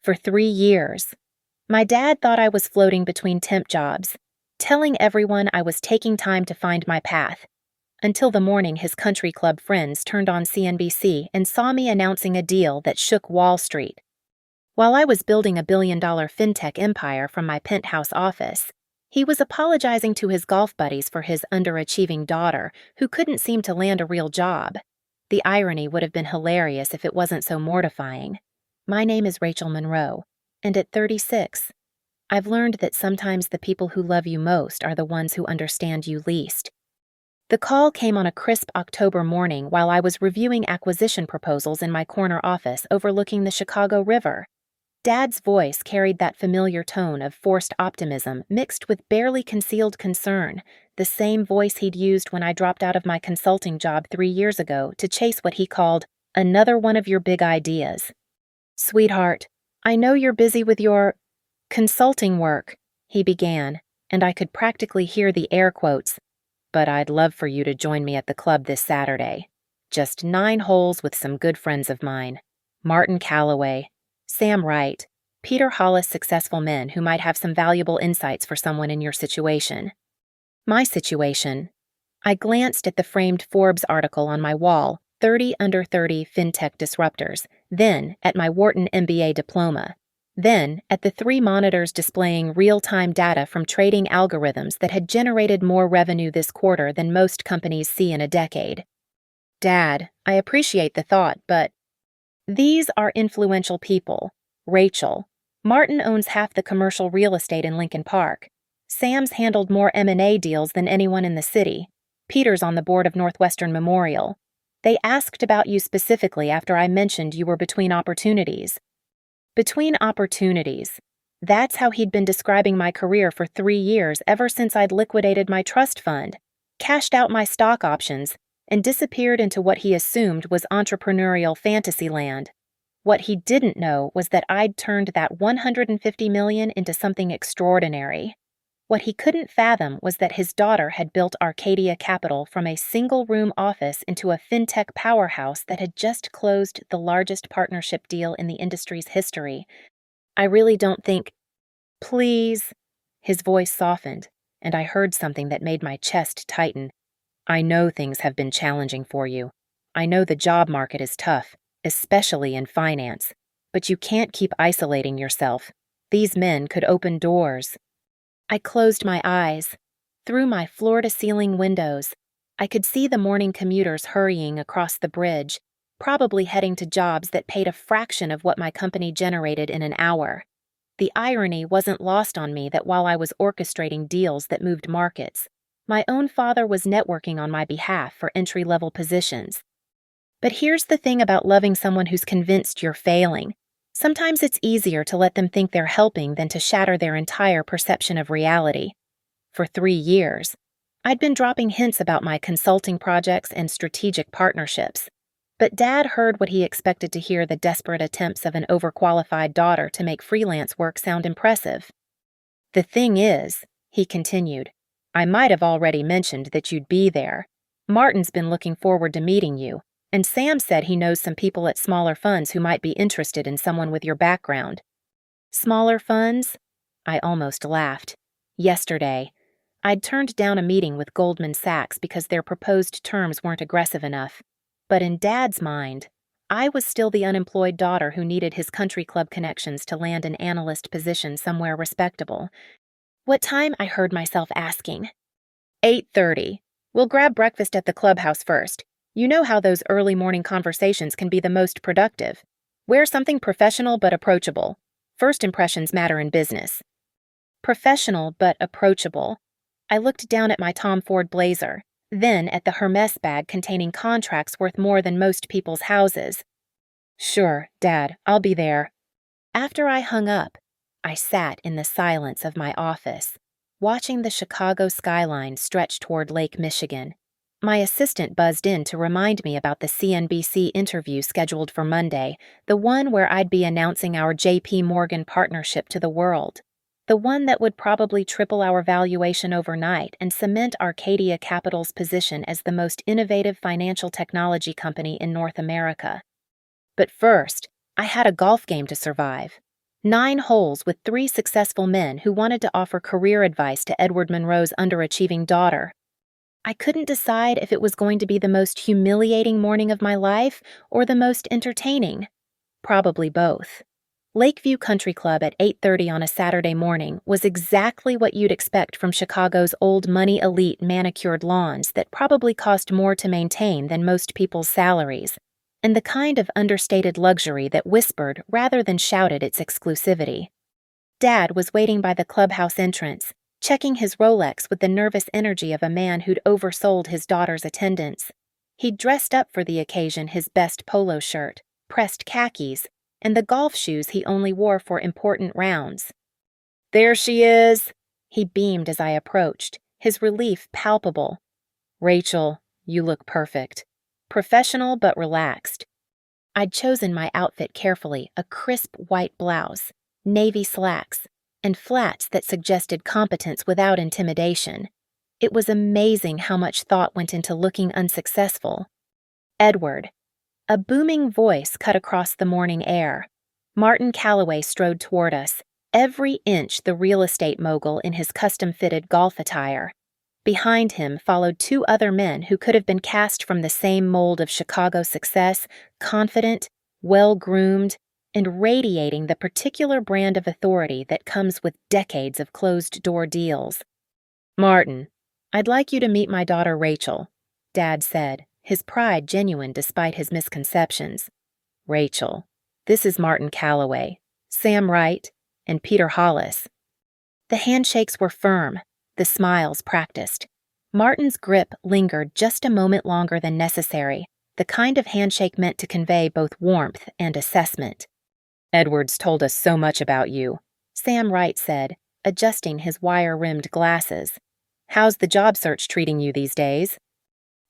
For 3 years. My dad thought I was floating between temp jobs, telling everyone I was taking time to find my path, until the morning his country club friends turned on CNBC and saw me announcing a deal that shook Wall Street. While I was building a billion-dollar fintech empire from my penthouse office, he was apologizing to his golf buddies for his underachieving daughter who couldn't seem to land a real job. The irony would have been hilarious if it wasn't so mortifying. My name is Rachel Monroe, and at 36, I've learned that sometimes the people who love you most are the ones who understand you least. The call came on a crisp October morning while I was reviewing acquisition proposals in my corner office overlooking the Chicago River. Dad's voice carried that familiar tone of forced optimism mixed with barely concealed concern, the same voice he'd used when I dropped out of my consulting job 3 years ago to chase what he called another one of your big ideas. "Sweetheart, I know you're busy with your consulting work," he began, and I could practically hear the air quotes, "but I'd love for you to join me at the club this Saturday. Just 9 holes with some good friends of mine. Martin Calloway, Sam Wright, Peter Hollis, successful men who might have some valuable insights for someone in your situation." My situation. I glanced at the framed Forbes article on my wall, 30 under 30 fintech disruptors, then at my Wharton MBA diploma, then at the 3 monitors displaying real-time data from trading algorithms that had generated more revenue this quarter than most companies see in a decade. "Dad, I appreciate the thought, but these are influential people. Rachel. Martin owns half the commercial real estate in Lincoln Park. Sam's handled more M&A deals than anyone in the city. Peter's on the board of Northwestern Memorial. They asked about you specifically after I mentioned you were between opportunities." Between opportunities. That's how he'd been describing my career for 3 years ever since I'd liquidated my trust fund, cashed out my stock options, and disappeared into what he assumed was entrepreneurial fantasy land. What he didn't know was that I'd turned that $150 million into something extraordinary. What he couldn't fathom was that his daughter had built Arcadia Capital from a single-room office into a fintech powerhouse that had just closed the largest partnership deal in the industry's history. "I really don't think—" "Please." His voice softened, and I heard something that made my chest tighten. "I know things have been challenging for you. I know the job market is tough, especially in finance. But you can't keep isolating yourself. These men could open doors." I closed my eyes. Through my floor-to-ceiling windows, I could see the morning commuters hurrying across the bridge, probably heading to jobs that paid a fraction of what my company generated in an hour. The irony wasn't lost on me that while I was orchestrating deals that moved markets, my own father was networking on my behalf for entry-level positions. But here's the thing about loving someone who's convinced you're failing. Sometimes it's easier to let them think they're helping than to shatter their entire perception of reality. For 3 years, I'd been dropping hints about my consulting projects and strategic partnerships. But Dad heard what he expected to hear: the desperate attempts of an overqualified daughter to make freelance work sound impressive. "The thing is," he continued, "I might have already mentioned that you'd be there. Martin's been looking forward to meeting you, and Sam said he knows some people at smaller funds who might be interested in someone with your background." "Smaller funds?" I almost laughed. Yesterday, I'd turned down a meeting with Goldman Sachs because their proposed terms weren't aggressive enough. But in Dad's mind, I was still the unemployed daughter who needed his country club connections to land an analyst position somewhere respectable. "What time?" I heard myself asking. 8:30. "We'll grab breakfast at the clubhouse first. You know how those early morning conversations can be the most productive. Wear something professional but approachable. First impressions matter in business." Professional but approachable. I looked down at my Tom Ford blazer, then at the Hermes bag containing contracts worth more than most people's houses. "Sure, Dad, I'll be there." After I hung up, I sat in the silence of my office, watching the Chicago skyline stretch toward Lake Michigan. My assistant buzzed in to remind me about the CNBC interview scheduled for Monday, the one where I'd be announcing our JP Morgan partnership to the world. The one that would probably triple our valuation overnight and cement Arcadia Capital's position as the most innovative financial technology company in North America. But first, I had a golf game to survive. 9 holes with 3 successful men who wanted to offer career advice to Edward Monroe's underachieving daughter. I couldn't decide if it was going to be the most humiliating morning of my life or the most entertaining. Probably both. Lakeview Country Club at 8:30 on a Saturday morning was exactly what you'd expect from Chicago's old money elite manicured lawns that probably cost more to maintain than most people's salaries, and the kind of understated luxury that whispered rather than shouted its exclusivity. Dad was waiting by the clubhouse entrance, checking his Rolex with the nervous energy of a man who'd oversold his daughter's attendance. He'd dressed up for the occasion his best polo shirt, pressed khakis, and the golf shoes he only wore for important rounds. "There she is," he beamed as I approached, his relief palpable. "Rachel, you look perfect. Professional but relaxed." I'd chosen my outfit carefully, a crisp white blouse, navy slacks, and flats that suggested competence without intimidation. It was amazing how much thought went into looking unsuccessful. "Edward." A booming voice cut across the morning air. Martin Calloway strode toward us, every inch the real estate mogul in his custom-fitted golf attire. Behind him followed 2 other men who could have been cast from the same mold of Chicago success, confident, well-groomed, and radiating the particular brand of authority that comes with decades of closed-door deals. "Martin, I'd like you to meet my daughter Rachel," Dad said, his pride genuine despite his misconceptions. "Rachel, this is Martin Calloway, Sam Wright, and Peter Hollis." The handshakes were firm, the smiles practiced. Martin's grip lingered just a moment longer than necessary, the kind of handshake meant to convey both warmth and assessment. "Edward's told us so much about you," Sam Wright said, adjusting his wire-rimmed glasses. "How's the job search treating you these days?"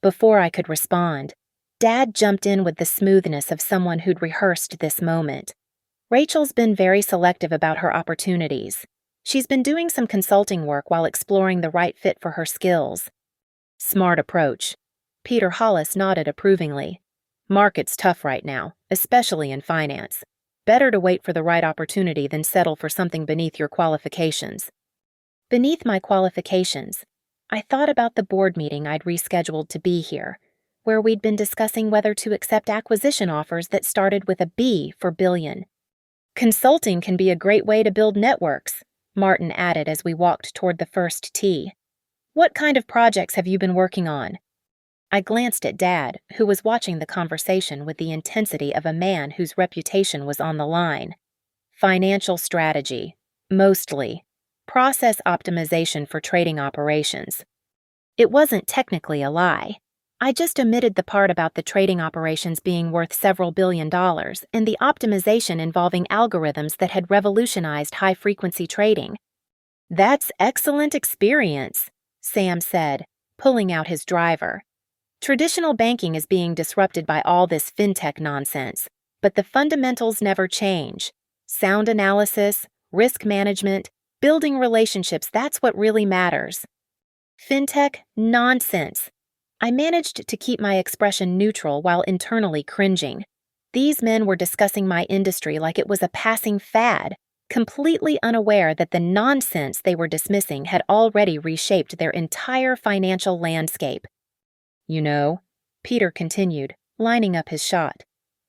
Before I could respond, Dad jumped in with the smoothness of someone who'd rehearsed this moment. "Rachel's been very selective about her opportunities. She's been doing some consulting work while exploring the right fit for her skills." "Smart approach." Peter Hollis nodded approvingly. "Market's tough right now, especially in finance. Better to wait for the right opportunity than settle for something beneath your qualifications." Beneath my qualifications, I thought about the board meeting I'd rescheduled to be here, where we'd been discussing whether to accept acquisition offers that started with a B for billion. "Consulting can be a great way to build networks," Martin added as we walked toward the first tee. "What kind of projects have you been working on?" I glanced at Dad, who was watching the conversation with the intensity of a man whose reputation was on the line. "Financial strategy, mostly. Process optimization for trading operations." It wasn't technically a lie. I just omitted the part about the trading operations being worth several $billions and the optimization involving algorithms that had revolutionized high-frequency trading. "That's excellent experience," Sam said, pulling out his driver. "Traditional banking is being disrupted by all this fintech nonsense, but the fundamentals never change. Sound analysis, risk management, building relationships, that's what really matters." "Fintech? Nonsense." I managed to keep my expression neutral while internally cringing. These men were discussing my industry like it was a passing fad, completely unaware that the nonsense they were dismissing had already reshaped their entire financial landscape. "You know," Peter continued, lining up his shot,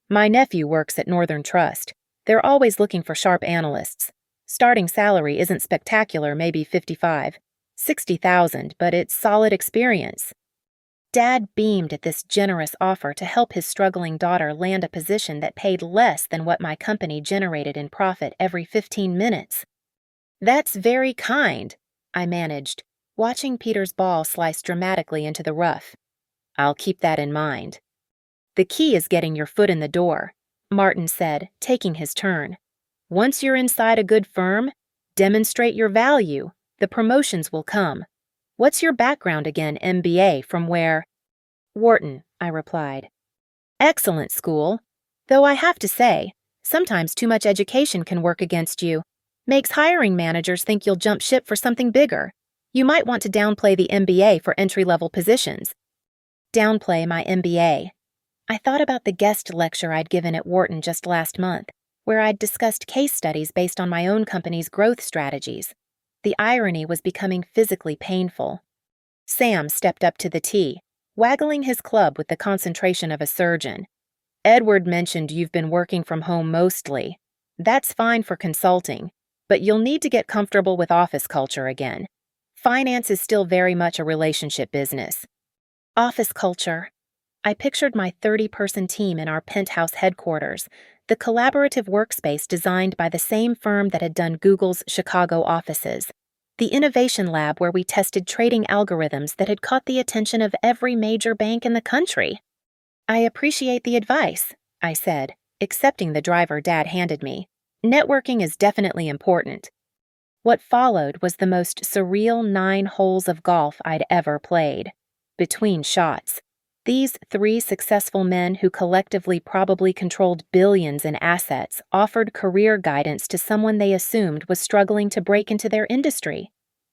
"my nephew works at Northern Trust. They're always looking for sharp analysts. Starting salary isn't spectacular, maybe 55, 60,000, but it's solid experience." Dad beamed at this generous offer to help his struggling daughter land a position that paid less than what my company generated in profit every 15 minutes. "That's very kind," I managed, watching Peter's ball slice dramatically into the rough. "I'll keep that in mind." "The key is getting your foot in the door," Martin said, taking his turn. "Once you're inside a good firm, demonstrate your value. The promotions will come. What's your background again, MBA, from where?" "Wharton," I replied. "Excellent school. Though I have to say, sometimes too much education can work against you. Makes hiring managers think you'll jump ship for something bigger. You might want to downplay the MBA for entry-level positions." Downplay my MBA. I thought about the guest lecture I'd given at Wharton just last month, where I'd discussed case studies based on my own company's growth strategies. The irony was becoming physically painful. Sam stepped up to the tee, waggling his club with the concentration of a surgeon. Edward mentioned you've been working from home mostly. That's fine for consulting, but you'll need to get comfortable with office culture again. Finance is still very much a relationship business. Office culture. I pictured my 30-person team in our penthouse headquarters, the collaborative workspace designed by the same firm that had done Google's Chicago offices, the innovation lab where we tested trading algorithms that had caught the attention of every major bank in the country. I appreciate the advice, I said, accepting the driver Dad handed me. Networking is definitely important. What followed was the most surreal 9 holes of golf I'd ever played. Between shots, these 3 successful men who collectively probably controlled billions in assets offered career guidance to someone they assumed was struggling to break into their industry.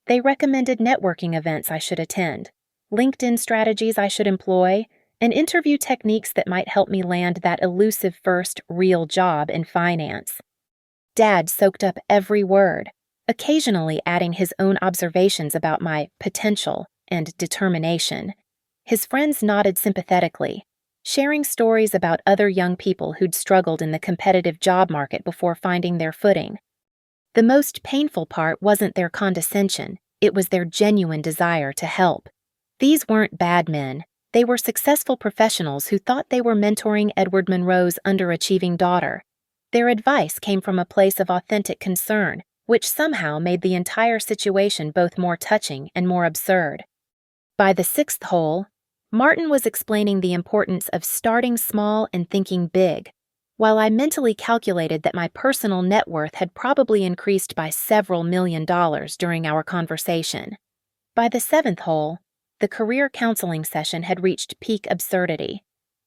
They recommended networking events I should attend, LinkedIn strategies I should employ, and interview techniques that might help me land that elusive first real job in finance. Dad soaked up every word, occasionally adding his own observations about my potential and determination. His friends nodded sympathetically, sharing stories about other young people who'd struggled in the competitive job market before finding their footing. The most painful part wasn't their condescension, it was their genuine desire to help. These weren't bad men, they were successful professionals who thought they were mentoring Edward Monroe's underachieving daughter. Their advice came from a place of authentic concern, which somehow made the entire situation both more touching and more absurd. By the 6th hole, Martin was explaining the importance of starting small and thinking big, while I mentally calculated that my personal net worth had probably increased by several $1,000,000 during our conversation. By the 7th hole, the career counseling session had reached peak absurdity.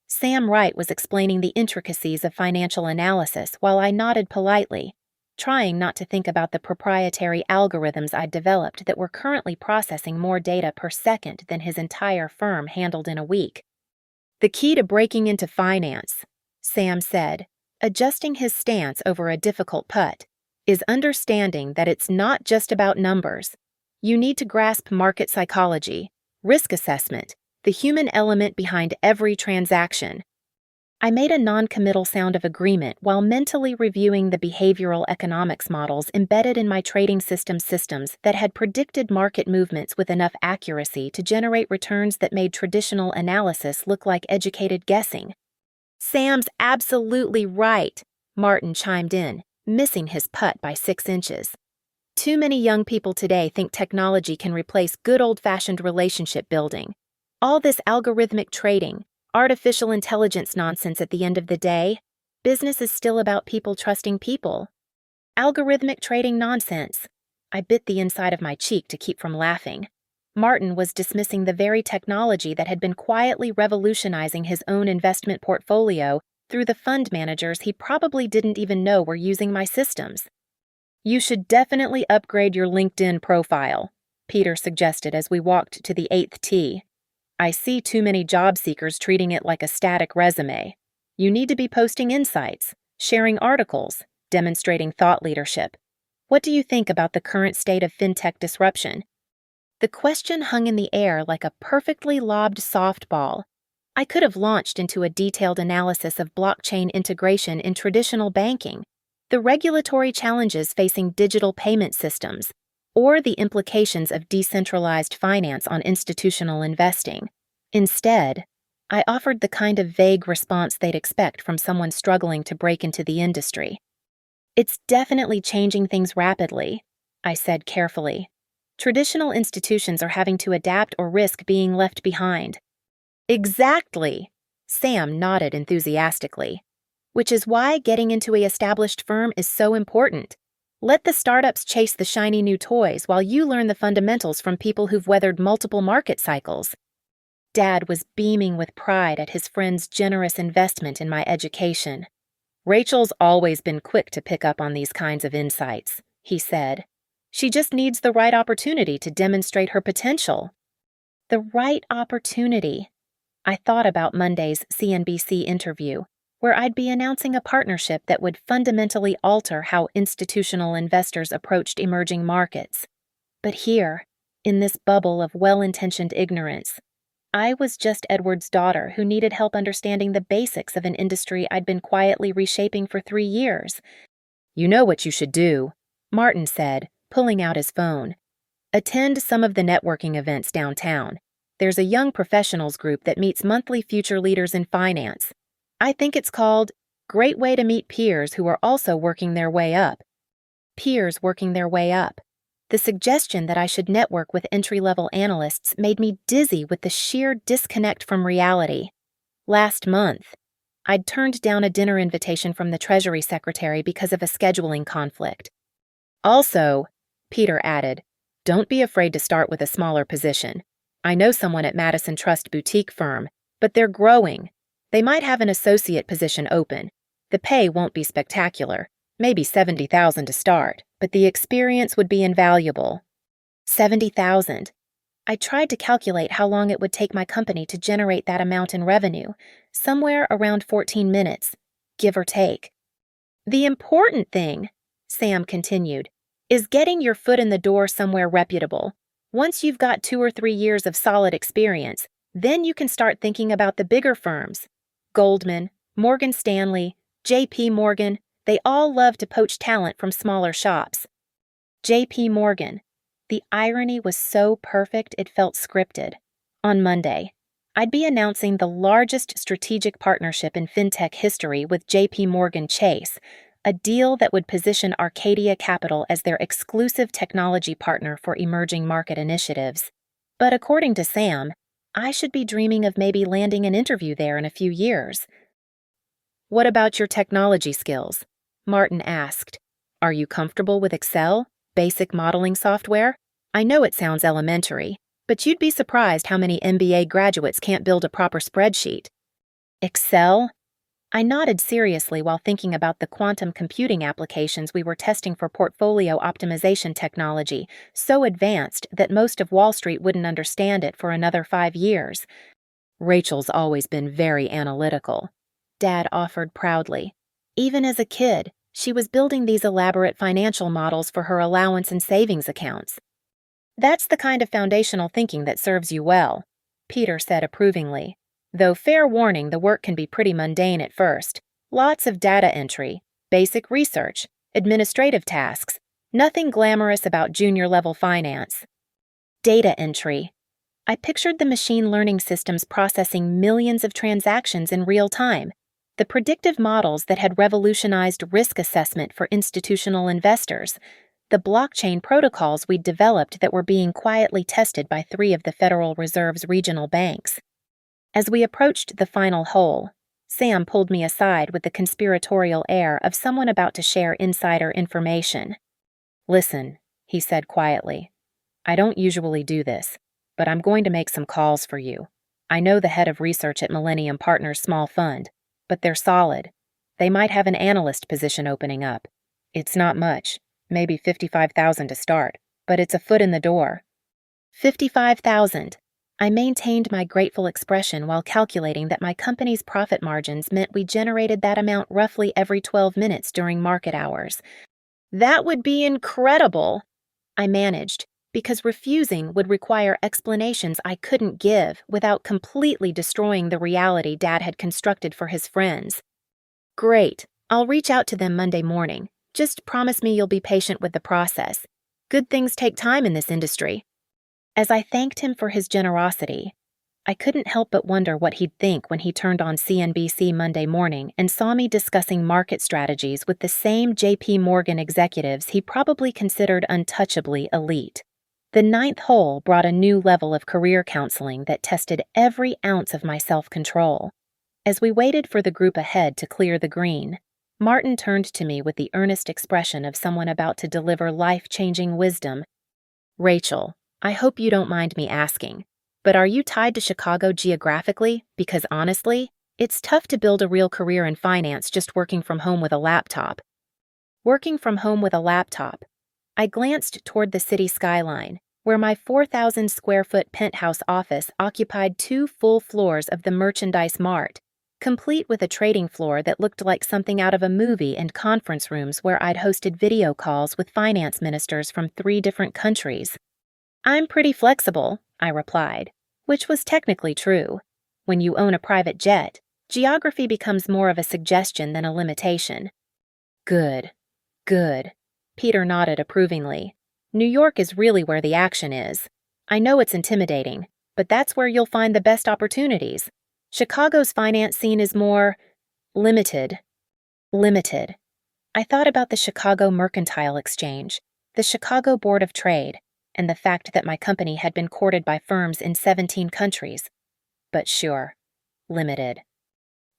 Sam Wright was explaining the intricacies of financial analysis while I nodded politely, trying not to think about the proprietary algorithms I'd developed that were currently processing more data per second than his entire firm handled in a week. The key to breaking into finance, Sam said, adjusting his stance over a difficult putt, is understanding that it's not just about numbers. You need to grasp market psychology, risk assessment, the human element behind every transaction. I made a non-committal sound of agreement while mentally reviewing the behavioral economics models embedded in my trading systems that had predicted market movements with enough accuracy to generate returns that made traditional analysis look like educated guessing. Sam's absolutely right, Martin chimed in, missing his putt by 6 inches. Too many young people today think technology can replace good old-fashioned relationship building. All this algorithmic trading, artificial intelligence nonsense at the end of the day, business is still about people trusting people. Algorithmic trading nonsense. I bit the inside of my cheek to keep from laughing. Martin was dismissing the very technology that had been quietly revolutionizing his own investment portfolio through the fund managers he probably didn't even know were using my systems. You should definitely upgrade your LinkedIn profile, Peter suggested as we walked to the 8th tee. I see too many job seekers treating it like a static resume. You need to be posting insights, sharing articles, demonstrating thought leadership. What do you think about the current state of fintech disruption? The question hung in the air like a perfectly lobbed softball. I could have launched into a detailed analysis of blockchain integration in traditional banking, the regulatory challenges facing digital payment systems, or the implications of decentralized finance on institutional investing. Instead, I offered the kind of vague response they'd expect from someone struggling to break into the industry. It's definitely changing things rapidly, I said carefully. Traditional institutions are having to adapt or risk being left behind. Exactly, Sam nodded enthusiastically. Which is why getting into an established firm is so important. Let the startups chase the shiny new toys while you learn the fundamentals from people who've weathered multiple market cycles. Dad was beaming with pride at his friend's generous investment in my education. Rachel's always been quick to pick up on these kinds of insights, he said. She just needs the right opportunity to demonstrate her potential. The right opportunity. I thought about Monday's CNBC interview, where I'd be announcing a partnership that would fundamentally alter how institutional investors approached emerging markets. But here, in this bubble of well-intentioned ignorance, I was just Edward's daughter who needed help understanding the basics of an industry I'd been quietly reshaping for 3 years. "You know what you should do," Martin said, pulling out his phone. "Attend some of the networking events downtown. There's a young professionals group that meets monthly future leaders in finance. I think it's called Great Way to Meet Peers Who Are Also Working Their Way Up." Peers working their way up. The suggestion that I should network with entry-level analysts made me dizzy with the sheer disconnect from reality. Last month, I'd turned down a dinner invitation from the Treasury Secretary because of a scheduling conflict. "Also," Peter added, "don't be afraid to start with a smaller position. I know someone at Madison Trust boutique firm, but they're growing. They might have an associate position open. The pay won't be spectacular, maybe $70,000 to start, but the experience would be invaluable." $70,000. I tried to calculate how long it would take my company to generate that amount in revenue, somewhere around 14 minutes, give or take. "The important thing," Sam continued, "is getting your foot in the door somewhere reputable. Once you've got 2 or 3 years of solid experience, then you can start thinking about the bigger firms. Goldman, Morgan Stanley, J.P. Morgan, they all love to poach talent from smaller shops." J.P. Morgan. The irony was so perfect it felt scripted. On Monday, I'd be announcing the largest strategic partnership in fintech history with J.P. Morgan Chase, a deal that would position Arcadia Capital as their exclusive technology partner for emerging market initiatives. But according to Sam, I should be dreaming of maybe landing an interview there in a few years. "What about your technology skills?" Martin asked. "Are you comfortable with Excel, basic modeling software? I know it sounds elementary, but you'd be surprised how many MBA graduates can't build a proper spreadsheet." "Excel?" I nodded seriously while thinking about the quantum computing applications we were testing for portfolio optimization technology, so advanced that most of Wall Street wouldn't understand it for another 5 years. "Rachel's always been very analytical," Dad offered proudly. "Even as a kid, she was building these elaborate financial models for her allowance and savings accounts." "That's the kind of foundational thinking that serves you well," Peter said approvingly. "Though fair warning, the work can be pretty mundane at first. Lots of data entry, basic research, administrative tasks, nothing glamorous about junior-level finance." Data entry. I pictured the machine learning systems processing millions of transactions in real time, the predictive models that had revolutionized risk assessment for institutional investors, the blockchain protocols we'd developed that were being quietly tested by 3 of the Federal Reserve's regional banks. As we approached the final hole, Sam pulled me aside with the conspiratorial air of someone about to share insider information. "Listen," he said quietly, "I don't usually do this, but I'm going to make some calls for you. I know the head of research at Millennium Partners' small fund, but they're solid. They might have an analyst position opening up. It's not much, maybe $55,000 to start, but it's a foot in the door." 55,000. I maintained my grateful expression while calculating that my company's profit margins meant we generated that amount roughly every 12 minutes during market hours. "That would be incredible," I managed, because refusing would require explanations I couldn't give without completely destroying the reality Dad had constructed for his friends. "Great. I'll reach out to them Monday morning. Just promise me you'll be patient with the process. Good things take time in this industry." As I thanked him for his generosity, I couldn't help but wonder what he'd think when he turned on CNBC Monday morning and saw me discussing market strategies with the same J.P. Morgan executives he probably considered untouchably elite. The 9th hole brought a new level of career counseling that tested every ounce of my self-control. As we waited for the group ahead to clear the green, Martin turned to me with the earnest expression of someone about to deliver life-changing wisdom. "Rachel, I hope you don't mind me asking, but are you tied to Chicago geographically? Because honestly, it's tough to build a real career in finance just working from home with a laptop." Working from home with a laptop. I glanced toward the city skyline, where my 4,000-square-foot penthouse office occupied 2 full floors of the Merchandise Mart, complete with a trading floor that looked like something out of a movie and conference rooms where I'd hosted video calls with finance ministers from 3 different countries. "I'm pretty flexible," I replied, which was technically true. When you own a private jet, geography becomes more of a suggestion than a limitation. "Good, good." Peter nodded approvingly. "New York is really where the action is. I know it's intimidating, but that's where you'll find the best opportunities. Chicago's finance scene is more limited." Limited. I thought about the Chicago Mercantile Exchange, the Chicago Board of Trade, and the fact that my company had been courted by firms in 17 countries. But sure, limited.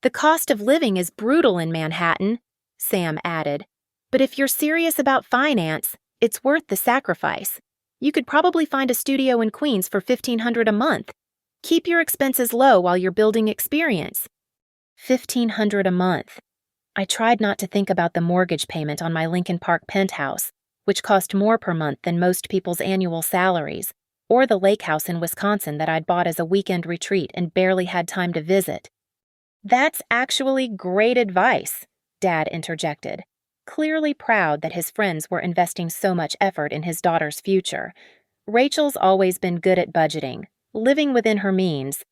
"The cost of living is brutal in Manhattan," Sam added. "But if you're serious about finance, it's worth the sacrifice. You could probably find a studio in Queens for $1,500 a month. Keep your expenses low while you're building experience." $1,500 a month. I tried not to think about the mortgage payment on my Lincoln Park penthouse, which cost more per month than most people's annual salaries, or the lake house in Wisconsin that I'd bought as a weekend retreat and barely had time to visit. "That's actually great advice," Dad interjected, clearly proud that his friends were investing so much effort in his daughter's future. "Rachel's always been good at budgeting, living within her means."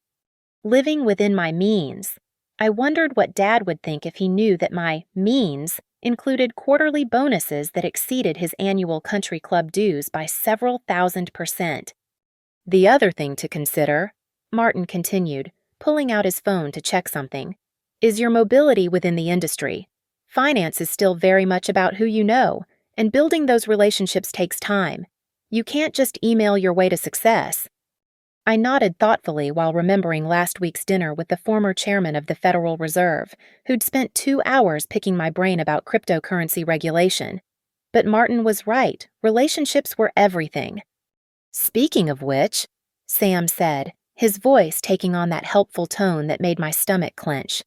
Living within my means. I wondered what Dad would think if he knew that my means included quarterly bonuses that exceeded his annual country club dues by several thousand%. "The other thing to consider," Martin continued, pulling out his phone to check something, "is your mobility within the industry. Finance is still very much about who you know, and building those relationships takes time. You can't just email your way to success." I nodded thoughtfully while remembering last week's dinner with the former chairman of the Federal Reserve, who'd spent 2 hours picking my brain about cryptocurrency regulation. But Martin was right. Relationships were everything. "Speaking of which," Sam said, his voice taking on that helpful tone that made my stomach clench.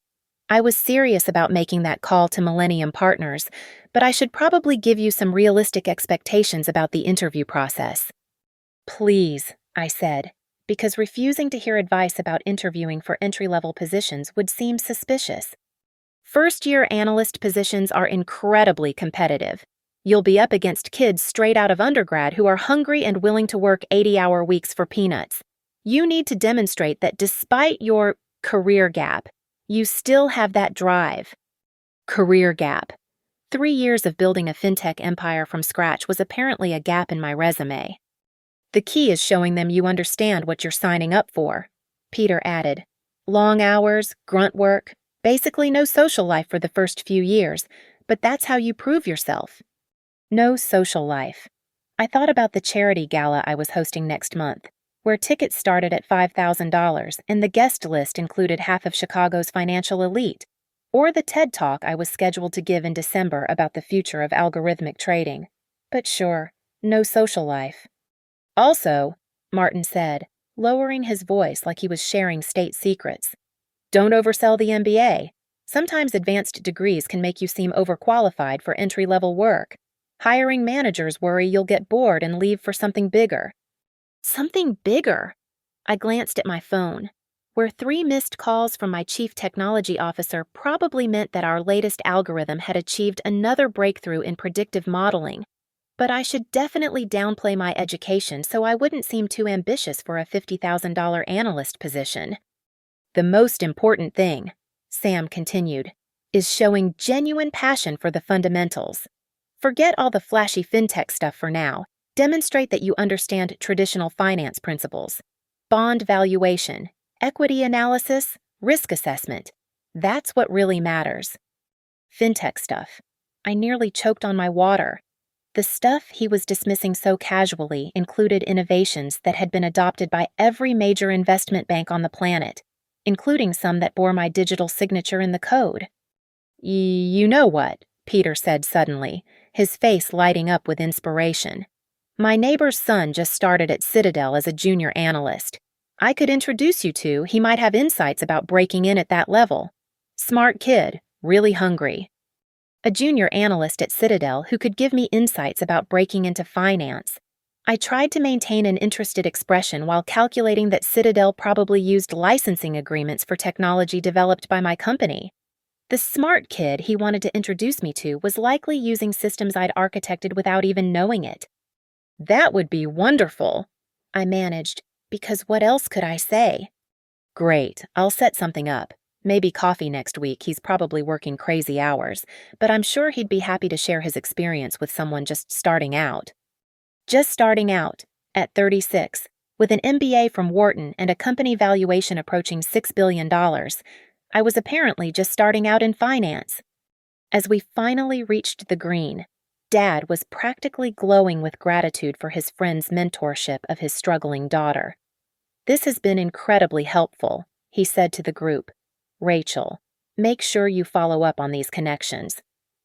"I was serious about making that call to Millennium Partners, but I should probably give you some realistic expectations about the interview process." "Please," I said, because refusing to hear advice about interviewing for entry-level positions would seem suspicious. "First-year analyst positions are incredibly competitive. You'll be up against kids straight out of undergrad who are hungry and willing to work 80-hour weeks for peanuts. You need to demonstrate that despite your career gap, you still have that drive." Career gap. 3 years of building a fintech empire from scratch was apparently a gap in my resume. "The key is showing them you understand what you're signing up for," Peter added. "Long hours, grunt work, basically no social life for the first few years, but that's how you prove yourself." No social life. I thought about the charity gala I was hosting next month, where tickets started at $5,000 and the guest list included half of Chicago's financial elite, or the TED Talk I was scheduled to give in December about the future of algorithmic trading. But sure, no social life. "Also," Martin said, lowering his voice like he was sharing state secrets, "don't oversell the MBA. Sometimes advanced degrees can make you seem overqualified for entry-level work. Hiring managers worry you'll get bored and leave for something bigger." Something bigger? I glanced at my phone, where 3 missed calls from my chief technology officer probably meant that our latest algorithm had achieved another breakthrough in predictive modeling. But I should definitely downplay my education so I wouldn't seem too ambitious for a $50,000 analyst position. "The most important thing," Sam continued, "is showing genuine passion for the fundamentals. Forget all the flashy fintech stuff for now. Demonstrate that you understand traditional finance principles. Bond valuation, equity analysis, risk assessment. That's what really matters." Fintech stuff. I nearly choked on my water. The stuff he was dismissing so casually included innovations that had been adopted by every major investment bank on the planet, including some that bore my digital signature in the code. You know what?" Peter said suddenly, his face lighting up with inspiration. "My neighbor's son just started at Citadel as a junior analyst. I could introduce you to. He might have insights about breaking in at that level. Smart kid, really hungry." A junior analyst at Citadel who could give me insights about breaking into finance. I tried to maintain an interested expression while calculating that Citadel probably used licensing agreements for technology developed by my company. The smart kid he wanted to introduce me to was likely using systems I'd architected without even knowing it. That would be wonderful, I managed, because what else could I say? Great, I'll set something up. Maybe coffee next week. He's probably working crazy hours, but I'm sure he'd be happy to share his experience with someone just starting out. Just starting out, at 36, with an MBA from Wharton and a company valuation approaching $6 billion, I was apparently just starting out in finance. As we finally reached the green, Dad was practically glowing with gratitude for his friend's mentorship of his struggling daughter. This has been incredibly helpful, he said to the group. Rachel, make sure you follow up on these connections.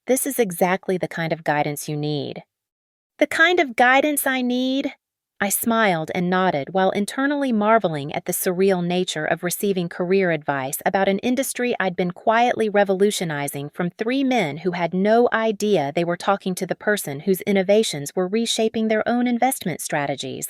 This is exactly the kind of guidance you need. The kind of guidance I need? I smiled and nodded while internally marveling at the surreal nature of receiving career advice about an industry I'd been quietly revolutionizing from 3 men who had no idea they were talking to the person whose innovations were reshaping their own investment strategies.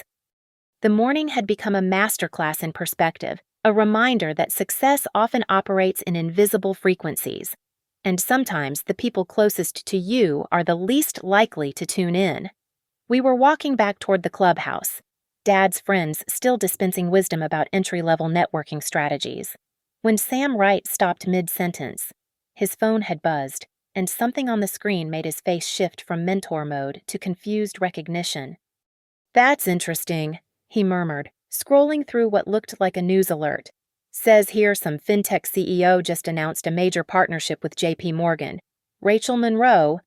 The morning had become a masterclass in perspective, a reminder that success often operates in invisible frequencies, and sometimes the people closest to you are the least likely to tune in. We were walking back toward the clubhouse, Dad's friends still dispensing wisdom about entry-level networking strategies, when Sam Wright stopped mid-sentence. His phone had buzzed, and something on the screen made his face shift from mentor mode to confused recognition. That's interesting, he murmured, scrolling through what looked like a news alert. Says here some fintech CEO just announced a major partnership with JP Morgan. Rachel Monroe.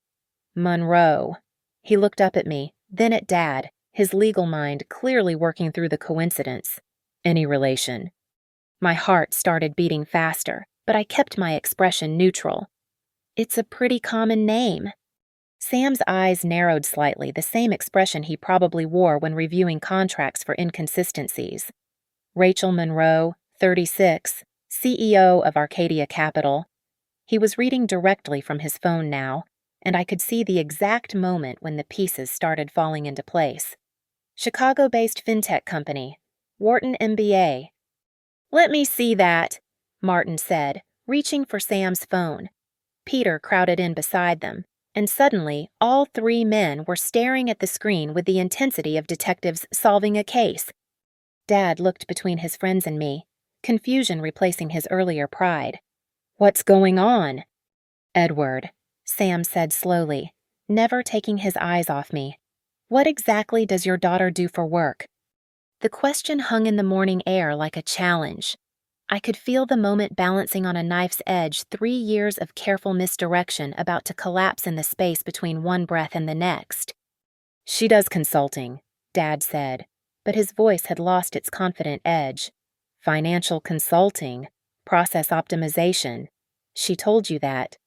Monroe. He looked up at me, then at Dad, his legal mind clearly working through the coincidence. Any relation? My heart started beating faster, but I kept my expression neutral. It's a pretty common name. Sam's eyes narrowed slightly, the same expression he probably wore when reviewing contracts for inconsistencies. Rachel Monroe, 36, CEO of Arcadia Capital. He was reading directly from his phone now, and I could see the exact moment when the pieces started falling into place. Chicago-based fintech company, Wharton MBA. Let me see that, Martin said, reaching for Sam's phone. Peter crowded in beside them, and suddenly all 3 men were staring at the screen with the intensity of detectives solving a case. Dad looked between his friends and me, confusion replacing his earlier pride. What's going on? Edward, Sam said slowly, never taking his eyes off me. What exactly does your daughter do for work? The question hung in the morning air like a challenge. I could feel the moment balancing on a knife's edge, 3 years of careful misdirection about to collapse in the space between one breath and the next. She does consulting, Dad said, but his voice had lost its confident edge. Financial consulting, process optimization. She told you that.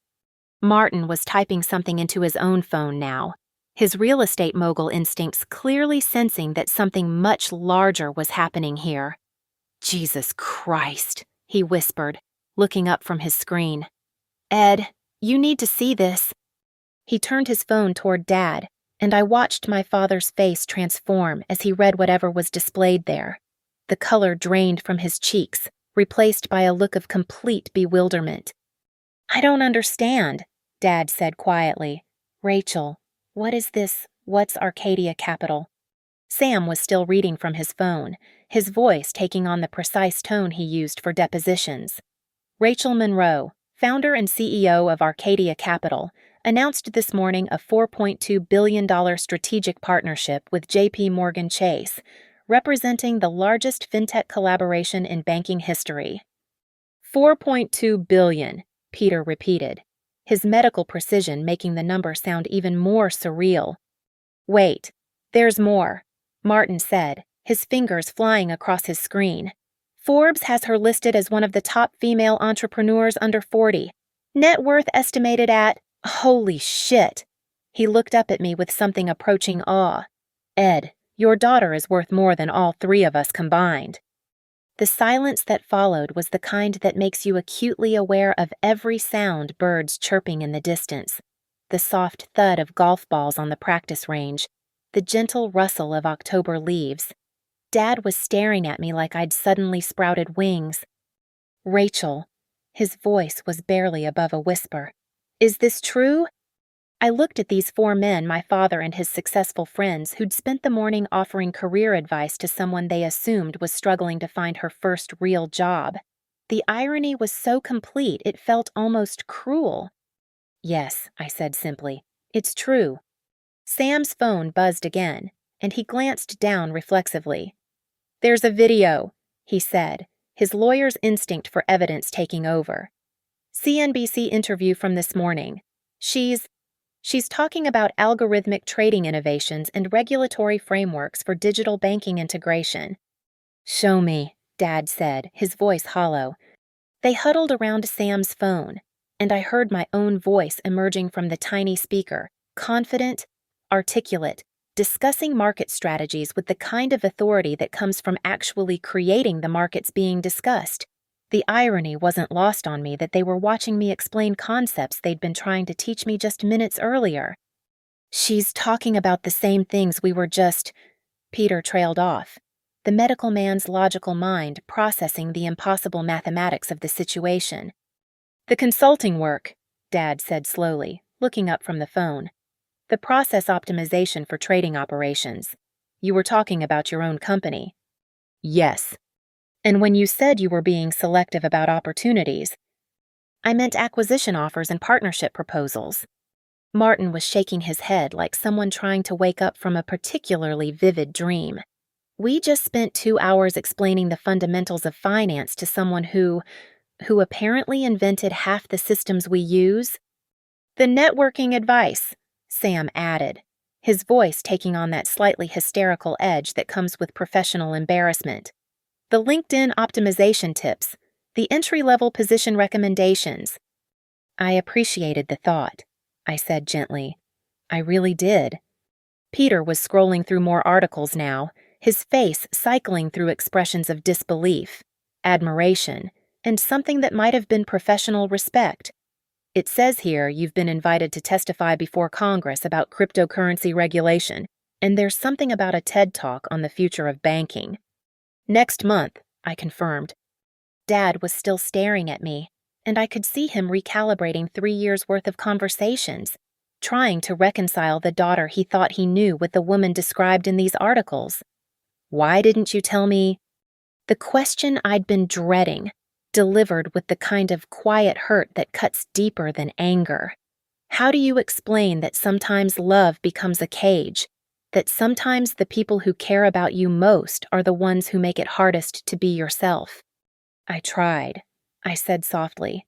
Martin was typing something into his own phone now, his real estate mogul instincts clearly sensing that something much larger was happening here. Jesus Christ, he whispered, looking up from his screen. Ed, you need to see this. He turned his phone toward Dad, and I watched my father's face transform as he read whatever was displayed there. The color drained from his cheeks, replaced by a look of complete bewilderment. I don't understand, Dad said quietly. Rachel, what is this? What's Arcadia Capital? Sam was still reading from his phone, his voice taking on the precise tone he used for depositions. Rachel Monroe, founder and CEO of Arcadia Capital, announced this morning a $4.2 billion strategic partnership with JP Morgan Chase, representing the largest fintech collaboration in banking history. $4.2 billion, Peter repeated, his medical precision making the number sound even more surreal. Wait, there's more, Martin said, his fingers flying across his screen. Forbes has her listed as one of the top female entrepreneurs under 40. Net worth estimated at, holy shit. He looked up at me with something approaching awe. Ed, your daughter is worth more than all 3 of us combined. The silence that followed was the kind that makes you acutely aware of every sound, birds chirping in the distance, the soft thud of golf balls on the practice range, the gentle rustle of October leaves. Dad was staring at me like I'd suddenly sprouted wings. "Rachel," his voice was barely above a whisper. "Is this true?" I looked at these four men, my father and his successful friends, who'd spent the morning offering career advice to someone they assumed was struggling to find her first real job. The irony was so complete it felt almost cruel. "Yes," I said simply. "It's true." Sam's phone buzzed again, and he glanced down reflexively. "There's a video," he said, his lawyer's instinct for evidence taking over. "CNBC interview from this morning. She's talking about algorithmic trading innovations and regulatory frameworks for digital banking integration." "Show me," Dad said, his voice hollow. They huddled around Sam's phone, and I heard my own voice emerging from the tiny speaker, confident, articulate, discussing market strategies with the kind of authority that comes from actually creating the markets being discussed. The irony wasn't lost on me that they were watching me explain concepts they'd been trying to teach me just minutes earlier. "She's talking about the same things we were just—" Peter trailed off, the medical man's logical mind processing the impossible mathematics of the situation. "The consulting work," Dad said slowly, looking up from the phone. "The process optimization for trading operations. You were talking about your own company." "Yes." "And when you said you were being selective about opportunities, I meant acquisition offers and partnership proposals." Martin was shaking his head like someone trying to wake up from a particularly vivid dream. "We just spent 2 hours explaining the fundamentals of finance to someone who apparently invented half the systems we use." "The networking advice," Sam added, his voice taking on that slightly hysterical edge that comes with professional embarrassment. "The LinkedIn optimization tips, the entry-level position recommendations." I appreciated the thought, I said gently. I really did. Peter was scrolling through more articles now, his face cycling through expressions of disbelief, admiration, and something that might have been professional respect. "It says here you've been invited to testify before Congress about cryptocurrency regulation, and there's something about a TED Talk on the future of banking." "Next month," I confirmed. Dad was still staring at me, and I could see him recalibrating 3 years' worth of conversations, trying to reconcile the daughter he thought he knew with the woman described in these articles. "Why didn't you tell me?" The question I'd been dreading, delivered with the kind of quiet hurt that cuts deeper than anger. How do you explain that sometimes love becomes a cage, that sometimes the people who care about you most are the ones who make it hardest to be yourself? "I tried," I said softly.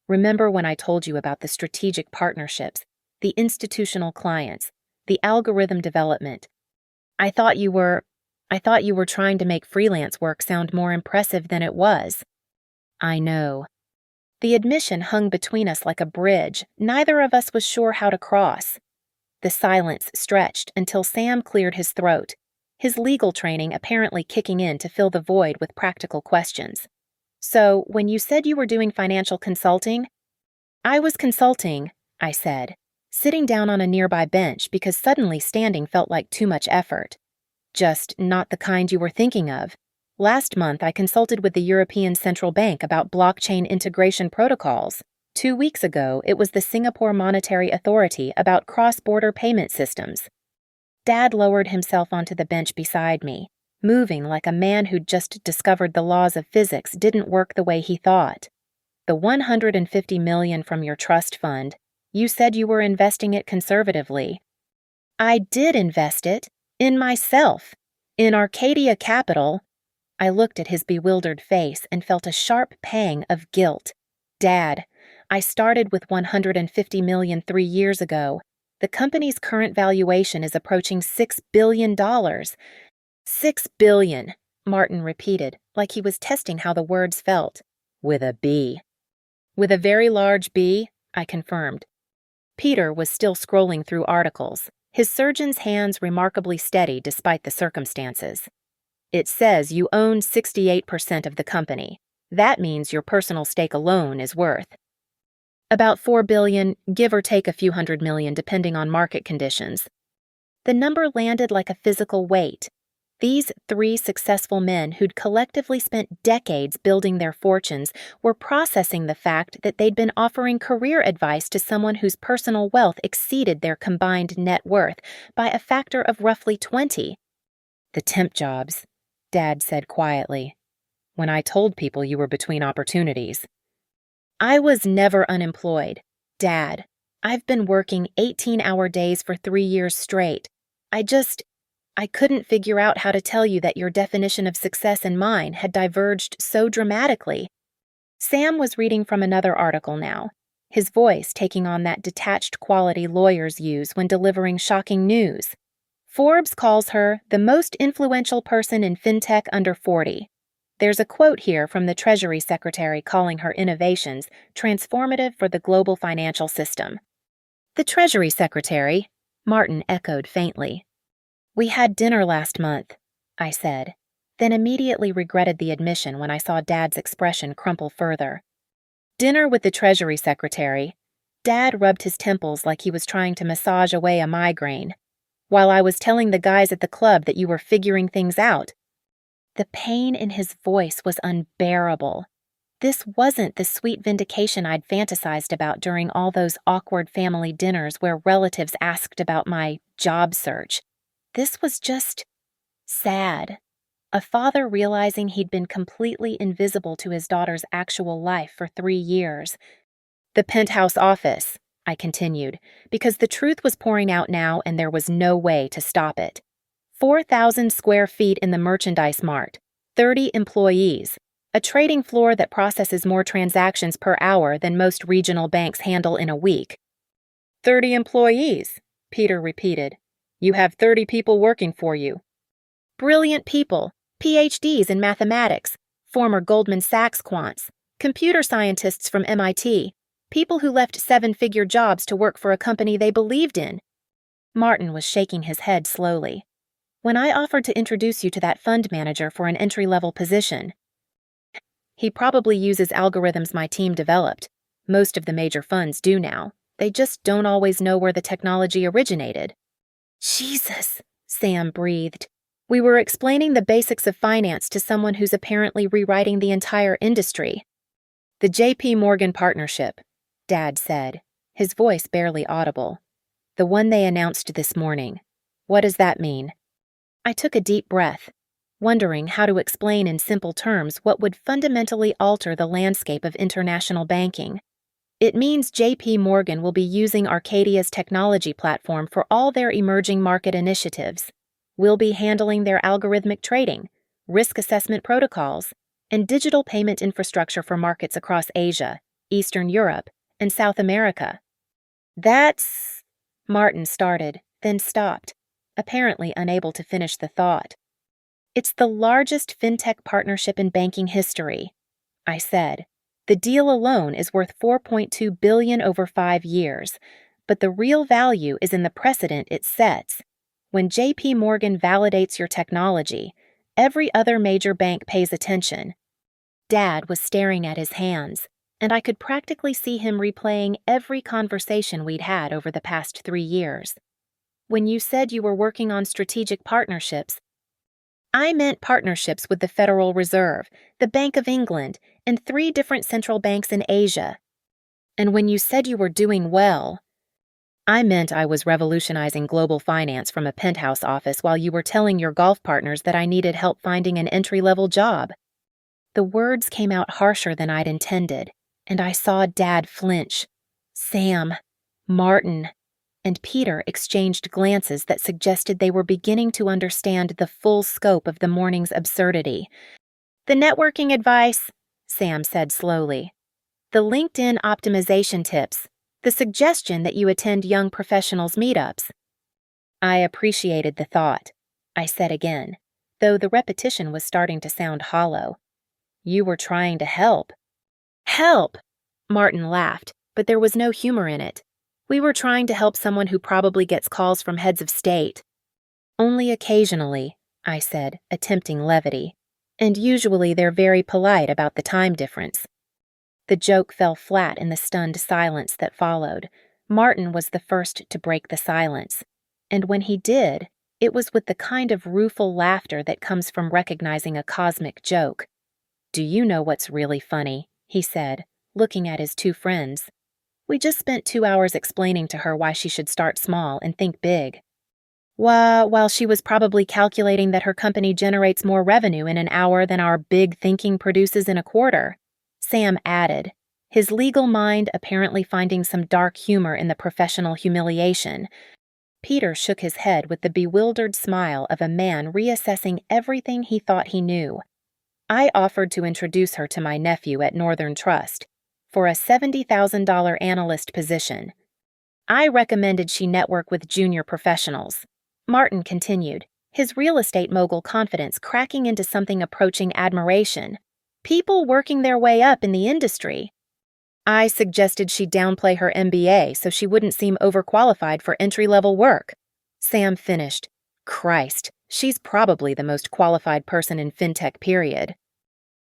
"Remember when I told you about the strategic partnerships, the institutional clients, the algorithm development? I thought you were trying to make freelance work sound more impressive than it was." "I know." The admission hung between us like a bridge neither of us was sure how to cross. The silence stretched until Sam cleared his throat, his legal training apparently kicking in to fill the void with practical questions. "So, when you said you were doing financial consulting?" "I was consulting," I said, sitting down on a nearby bench because suddenly standing felt like too much effort. "Just not the kind you were thinking of. Last month I consulted with the European Central Bank about blockchain integration protocols. 2 weeks ago it was the Singapore Monetary Authority about cross-border payment systems." Dad lowered himself onto the bench beside me, moving like a man who'd just discovered the laws of physics didn't work the way he thought. "The $150 million from your trust fund, you said you were investing it conservatively." "I did invest it. In myself. In Arcadia Capital." I looked at his bewildered face and felt a sharp pang of guilt. "Dad, I started with $150 million 3 years ago. The company's current valuation is approaching $6 billion. $6 billion, Martin repeated, like he was testing how the words felt. "With a B." "With a very large B," I confirmed. Peter was still scrolling through articles, his surgeon's hands remarkably steady despite the circumstances. "It says you own 68% of the company. That means your personal stake alone is worth about $4 billion, give or take a few $100 million depending on market conditions." The number landed like a physical weight. These 3 successful men who'd collectively spent decades building their fortunes were processing the fact that they'd been offering career advice to someone whose personal wealth exceeded their combined net worth by a factor of roughly 20. "The temp jobs," Dad said quietly. "When I told people you were between opportunities." "I was never unemployed. Dad, I've been working 18-hour days for 3 years straight. I couldn't figure out how to tell you that your definition of success and mine had diverged so dramatically." Sam was reading from another article now, his voice taking on that detached quality lawyers use when delivering shocking news. Forbes calls her the most influential person in fintech under 40. There's a quote here from the Treasury Secretary calling her innovations transformative for the global financial system. "The Treasury Secretary," Martin echoed faintly. "We had dinner last month," I said, then immediately regretted the admission when I saw Dad's expression crumple further. "Dinner with the Treasury Secretary." Dad rubbed his temples like he was trying to massage away a migraine. "While I was telling the guys at the club that you were figuring things out." The pain in his voice was unbearable. This wasn't the sweet vindication I'd fantasized about during all those awkward family dinners where relatives asked about my job search. This was just sad. A father realizing he'd been completely invisible to his daughter's actual life for 3 years. "The penthouse office," I continued, because the truth was pouring out now and there was no way to stop it. 4,000 square feet in the merchandise mart, 30 employees, a trading floor that processes more transactions per hour than most regional banks handle in a week. 30 employees, Peter repeated. "You have 30 people working for you." "Brilliant people, PhDs in mathematics, former Goldman Sachs quants, computer scientists from MIT, people who left 7-figure jobs to work for a company they believed in." Martin was shaking his head slowly. "When I offered to introduce you to that fund manager for an entry-level position." "He probably uses algorithms my team developed. Most of the major funds do now. They just don't always know where the technology originated." "Jesus," Sam breathed. "We were explaining the basics of finance to someone who's apparently rewriting the entire industry." "The JP Morgan partnership," Dad said, his voice barely audible. "The one they announced this morning. What does that mean?" I took a deep breath, wondering how to explain in simple terms what would fundamentally alter the landscape of international banking. "It means JP Morgan will be using Arcadia's technology platform for all their emerging market initiatives. We'll be handling their algorithmic trading, risk assessment protocols, and digital payment infrastructure for markets across Asia, Eastern Europe, and South America." "That's..." Martin started, then stopped, apparently unable to finish the thought. "It's the largest fintech partnership in banking history," I said. "The deal alone is worth $4.2 billion over 5 years, but the real value is in the precedent it sets. When JP Morgan validates your technology, every other major bank pays attention." Dad was staring at his hands, and I could practically see him replaying every conversation we'd had over the past 3 years. "When you said you were working on strategic partnerships, I meant partnerships with the Federal Reserve, the Bank of England, and 3 different central banks in Asia. And when you said you were doing well, I meant I was revolutionizing global finance from a penthouse office while you were telling your golf partners that I needed help finding an entry-level job." The words came out harsher than I'd intended, and I saw Dad flinch. Sam, Martin, and Peter exchanged glances that suggested they were beginning to understand the full scope of the morning's absurdity. "The networking advice," Sam said slowly. "The LinkedIn optimization tips. The suggestion that you attend young professionals' meetups." I appreciated the thought, I said again, though the repetition was starting to sound hollow. "You were trying to help." "Help!" Martin laughed, but there was no humor in it. "We were trying to help someone who probably gets calls from heads of state." "Only occasionally," I said, attempting levity. "And usually they're very polite about the time difference." The joke fell flat in the stunned silence that followed. Martin was the first to break the silence. And when he did, it was with the kind of rueful laughter that comes from recognizing a cosmic joke. "Do you know what's really funny?" he said, looking at his two friends. "We just spent 2 hours explaining to her why she should start small and think big. While she was probably calculating that her company generates more revenue in an hour than our big thinking produces in a quarter," Sam added, his legal mind apparently finding some dark humor in the professional humiliation. Peter shook his head with the bewildered smile of a man reassessing everything he thought he knew. "I offered to introduce her to my nephew at Northern Trust for a $70,000 analyst position. I recommended she network with junior professionals," Martin continued, his real estate mogul confidence cracking into something approaching admiration. "People working their way up in the industry. I suggested she downplay her MBA so she wouldn't seem overqualified for entry-level work," Sam finished. "Christ, she's probably the most qualified person in fintech, period."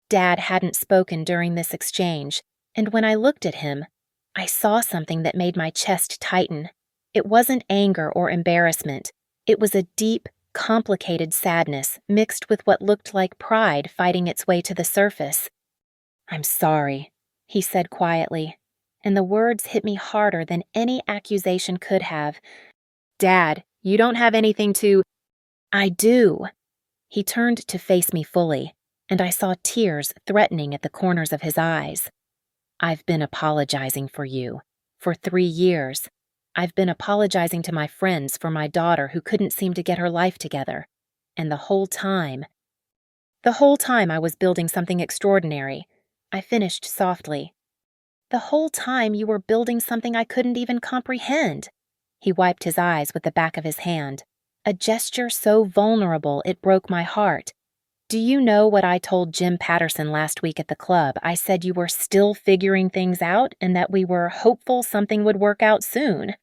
Dad hadn't spoken during this exchange, and when I looked at him, I saw something that made my chest tighten. It wasn't anger or embarrassment. It was a deep, complicated sadness mixed with what looked like pride fighting its way to the surface. "I'm sorry," he said quietly, and the words hit me harder than any accusation could have. "Dad, you don't have anything to—" "I do." He turned to face me fully, and I saw tears threatening at the corners of his eyes. "I've been apologizing for you. For 3 years. I've been apologizing to my friends for my daughter who couldn't seem to get her life together. And the whole time I was building something extraordinary," I finished softly. "The whole time you were building something I couldn't even comprehend." He wiped his eyes with the back of his hand, a gesture so vulnerable it broke my heart. "Do you know what I told Jim Patterson last week at the club? I said you were still figuring things out and that we were hopeful something would work out soon."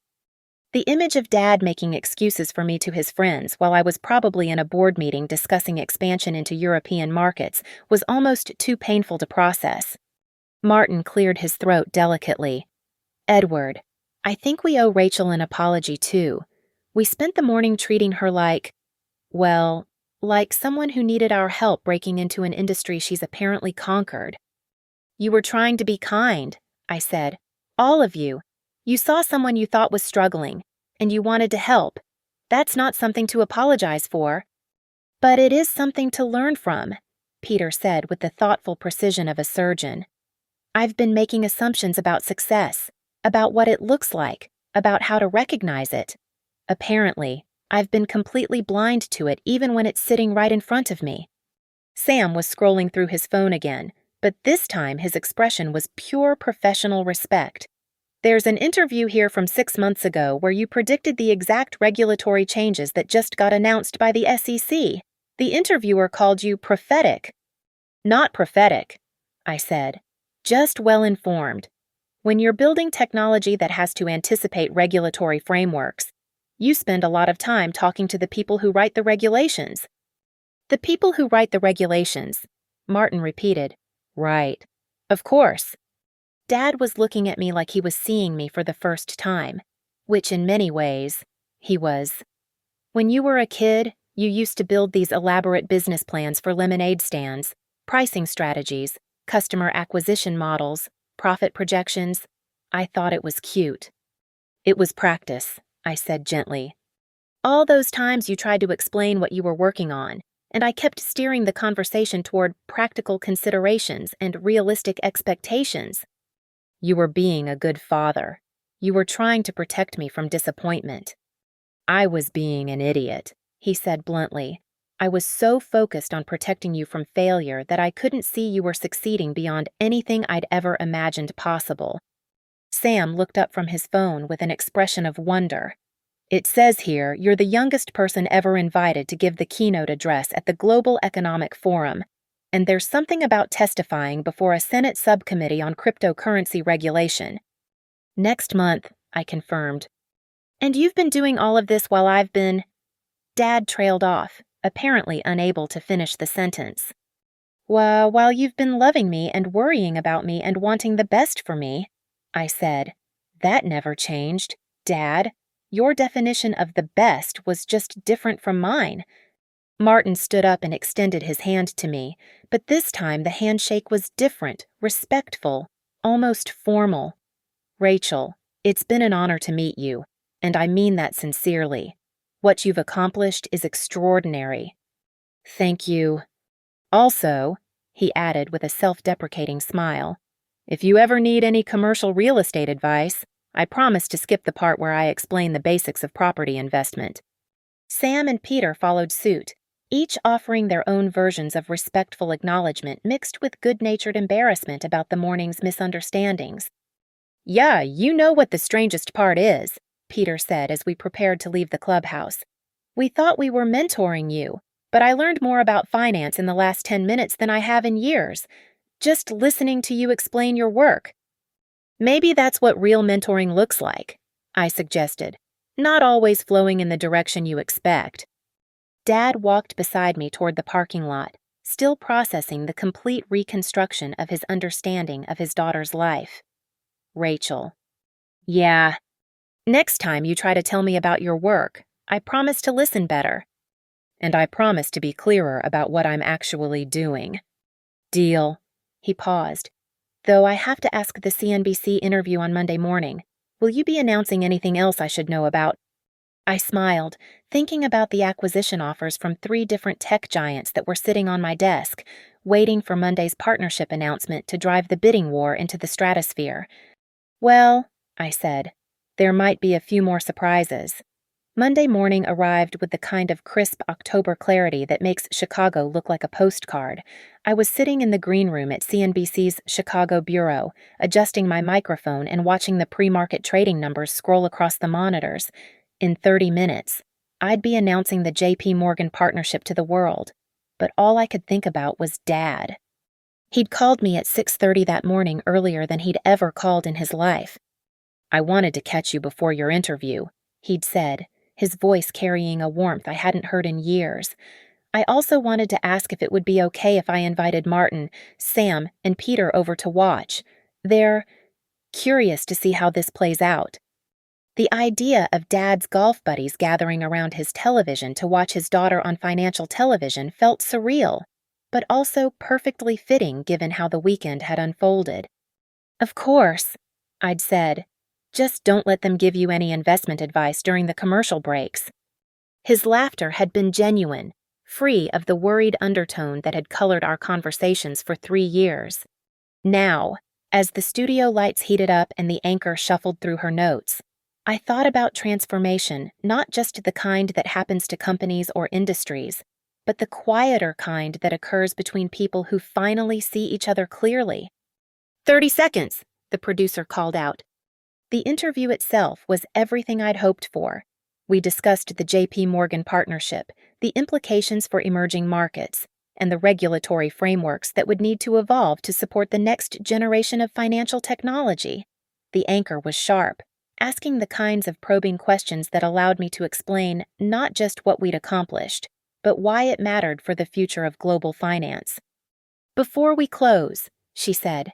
The image of Dad making excuses for me to his friends while I was probably in a board meeting discussing expansion into European markets was almost too painful to process. Martin cleared his throat delicately. "Edward, I think we owe Rachel an apology too. We spent the morning treating her like someone who needed our help breaking into an industry she's apparently conquered." "You were trying to be kind," I said. "All of you. You saw someone you thought was struggling, and you wanted to help. That's not something to apologize for." "But it is something to learn from," Peter said with the thoughtful precision of a surgeon. "I've been making assumptions about success, about what it looks like, about how to recognize it. Apparently, I've been completely blind to it even when it's sitting right in front of me." Sam was scrolling through his phone again, but this time his expression was pure professional respect. "There's an interview here from 6 months ago where you predicted the exact regulatory changes that just got announced by the SEC. The interviewer called you prophetic." "Not prophetic," I said. "Just well-informed. When you're building technology that has to anticipate regulatory frameworks, you spend a lot of time talking to the people who write the regulations." "The people who write the regulations," Martin repeated. "Right. Of course." Dad was looking at me like he was seeing me for the first time, which in many ways, he was. "When you were a kid, you used to build these elaborate business plans for lemonade stands, pricing strategies, customer acquisition models, profit projections. I thought it was cute." "It was practice," I said gently. "All those times you tried to explain what you were working on, and I kept steering the conversation toward practical considerations and realistic expectations." "You were being a good father. You were trying to protect me from disappointment." "I was being an idiot," he said bluntly. "I was so focused on protecting you from failure that I couldn't see you were succeeding beyond anything I'd ever imagined possible." Sam looked up from his phone with an expression of wonder. "It says here you're the youngest person ever invited to give the keynote address at the Global Economic Forum. And there's something about testifying before a Senate subcommittee on cryptocurrency regulation." "Next month," I confirmed. "And you've been doing all of this while I've been—" Dad trailed off, apparently unable to finish the sentence. While you've been loving me and worrying about me and wanting the best for me," I said. "That never changed, Dad." Your definition of the best was just different from mine. Martin stood up and extended his hand to me, but this time the handshake was different, respectful, almost formal. Rachel, it's been an honor to meet you, and I mean that sincerely. What you've accomplished is extraordinary. Thank you. Also, he added with a self-deprecating smile, if you ever need any commercial real estate advice, I promise to skip the part where I explain the basics of property investment. Sam and Peter followed suit, each offering their own versions of respectful acknowledgement mixed with good-natured embarrassment about the morning's misunderstandings. Yeah, you know what the strangest part is, Peter said as we prepared to leave the clubhouse. We thought we were mentoring you, but I learned more about finance in the last 10 minutes than I have in years, just listening to you explain your work. Maybe that's what real mentoring looks like, I suggested, not always flowing in the direction you expect. Dad walked beside me toward the parking lot, still processing the complete reconstruction of his understanding of his daughter's life. Rachel. Yeah. Next time you try to tell me about your work, I promise to listen better. And I promise to be clearer about what I'm actually doing. Deal. He paused. Though I have to ask the CNBC interview on Monday morning. Will you be announcing anything else I should know about? I smiled, thinking about the acquisition offers from 3 different tech giants that were sitting on my desk, waiting for Monday's partnership announcement to drive the bidding war into the stratosphere. Well, I said, there might be a few more surprises. Monday morning arrived with the kind of crisp October clarity that makes Chicago look like a postcard. I was sitting in the green room at CNBC's Chicago bureau, adjusting my microphone and watching the pre-market trading numbers scroll across the monitors. In 30 minutes, I'd be announcing the J.P. Morgan partnership to the world, but all I could think about was Dad. He'd called me at 6:30 that morning earlier than he'd ever called in his life. I wanted to catch you before your interview, he'd said, his voice carrying a warmth I hadn't heard in years. I also wanted to ask if it would be okay if I invited Martin, Sam, and Peter over to watch. They're curious to see how this plays out. The idea of Dad's golf buddies gathering around his television to watch his daughter on financial television felt surreal, but also perfectly fitting given how the weekend had unfolded. Of course, I'd said. Just don't let them give you any investment advice during the commercial breaks. His laughter had been genuine, free of the worried undertone that had colored our conversations for 3 years. Now, as the studio lights heated up and the anchor shuffled through her notes, I thought about transformation, not just the kind that happens to companies or industries, but the quieter kind that occurs between people who finally see each other clearly. 30 seconds, the producer called out. The interview itself was everything I'd hoped for. We discussed the J.P. Morgan partnership, the implications for emerging markets, and the regulatory frameworks that would need to evolve to support the next generation of financial technology. The anchor was sharp, asking the kinds of probing questions that allowed me to explain not just what we'd accomplished, but why it mattered for the future of global finance. Before we close, she said,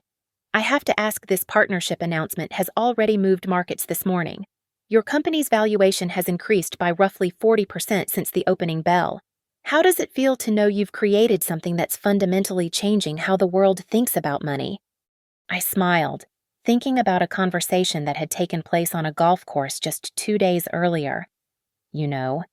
I have to ask, this partnership announcement has already moved markets this morning. Your company's valuation has increased by roughly 40% since the opening bell. How does it feel to know you've created something that's fundamentally changing how the world thinks about money? I smiled, thinking about a conversation that had taken place on a golf course just 2 days earlier. You know,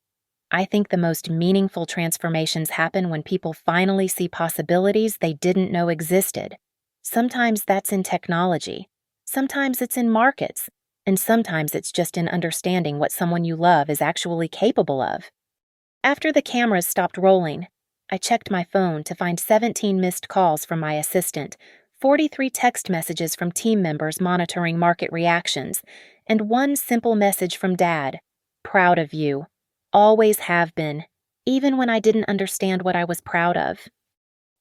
I think the most meaningful transformations happen when people finally see possibilities they didn't know existed. Sometimes that's in technology, sometimes it's in markets, and sometimes it's just in understanding what someone you love is actually capable of. After the cameras stopped rolling, I checked my phone to find 17 missed calls from my assistant, 43 text messages from team members monitoring market reactions, and 1 simple message from Dad. Proud of you. Always have been, even when I didn't understand what I was proud of.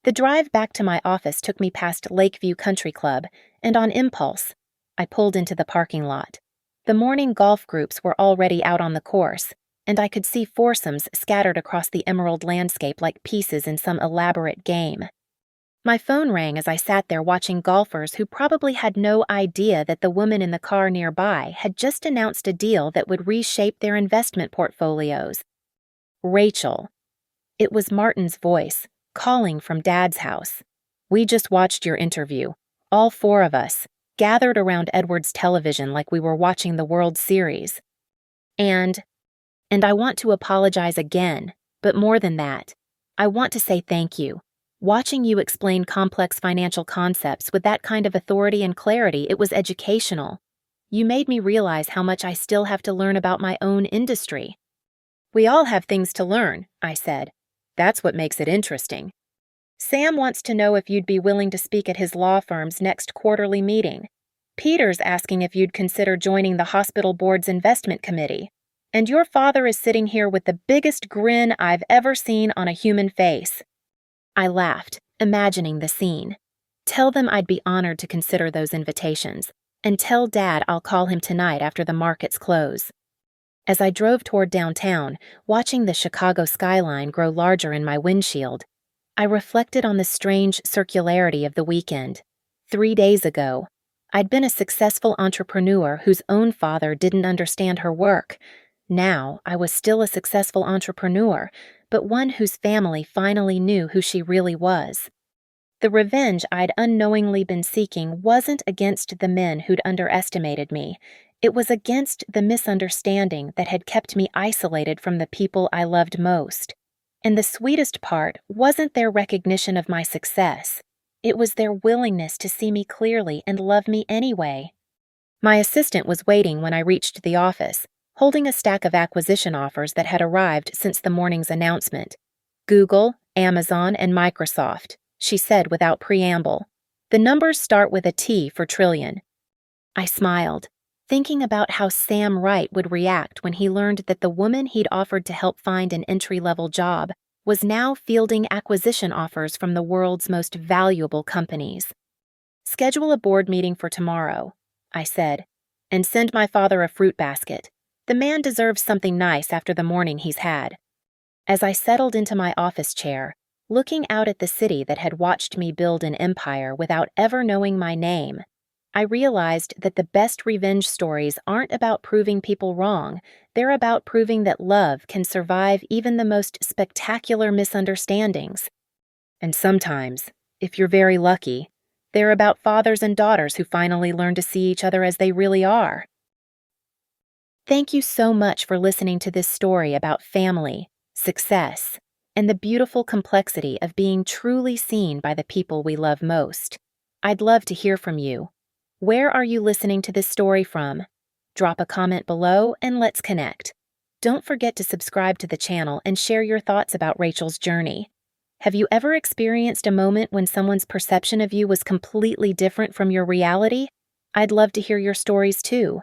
The drive back to my office took me past Lakeview Country Club, and on impulse, I pulled into the parking lot. The morning golf groups were already out on the course, and I could see foursomes scattered across the emerald landscape like pieces in some elaborate game. My phone rang as I sat there watching golfers who probably had no idea that the woman in the car nearby had just announced a deal that would reshape their investment portfolios. Rachel. It was Martin's voice, calling from Dad's house. We just watched your interview, all four of us, gathered around Edward's television like we were watching the World Series. And I want to apologize again, but more than that, I want to say thank you. Watching you explain complex financial concepts with that kind of authority and clarity, it was educational. You made me realize how much I still have to learn about my own industry. We all have things to learn, I said. That's what makes it interesting. Sam wants to know if you'd be willing to speak at his law firm's next quarterly meeting. Peter's asking if you'd consider joining the hospital board's investment committee. And your father is sitting here with the biggest grin I've ever seen on a human face. I laughed, imagining the scene. Tell them I'd be honored to consider those invitations, and tell Dad I'll call him tonight after the markets close. As I drove toward downtown, watching the Chicago skyline grow larger in my windshield, I reflected on the strange circularity of the weekend. 3 days ago, I'd been a successful entrepreneur whose own father didn't understand her work. Now, I was still a successful entrepreneur, but one whose family finally knew who she really was. The revenge I'd unknowingly been seeking wasn't against the men who'd underestimated me. It was against the misunderstanding that had kept me isolated from the people I loved most. And the sweetest part wasn't their recognition of my success. It was their willingness to see me clearly and love me anyway. My assistant was waiting when I reached the office, holding a stack of acquisition offers that had arrived since the morning's announcement. Google, Amazon, and Microsoft, she said without preamble. The numbers start with a T for trillion. I smiled, thinking about how Sam Wright would react when he learned that the woman he'd offered to help find an entry-level job was now fielding acquisition offers from the world's most valuable companies. Schedule a board meeting for tomorrow, I said, and send my father a fruit basket. The man deserves something nice after the morning he's had. As I settled into my office chair, looking out at the city that had watched me build an empire without ever knowing my name, I realized that the best revenge stories aren't about proving people wrong. They're about proving that love can survive even the most spectacular misunderstandings. And sometimes, if you're very lucky, they're about fathers and daughters who finally learn to see each other as they really are. Thank you so much for listening to this story about family, success, and the beautiful complexity of being truly seen by the people we love most. I'd love to hear from you. Where are you listening to this story from? Drop a comment below and let's connect. Don't forget to subscribe to the channel and share your thoughts about Rachel's journey. Have you ever experienced a moment when someone's perception of you was completely different from your reality? I'd love to hear your stories too.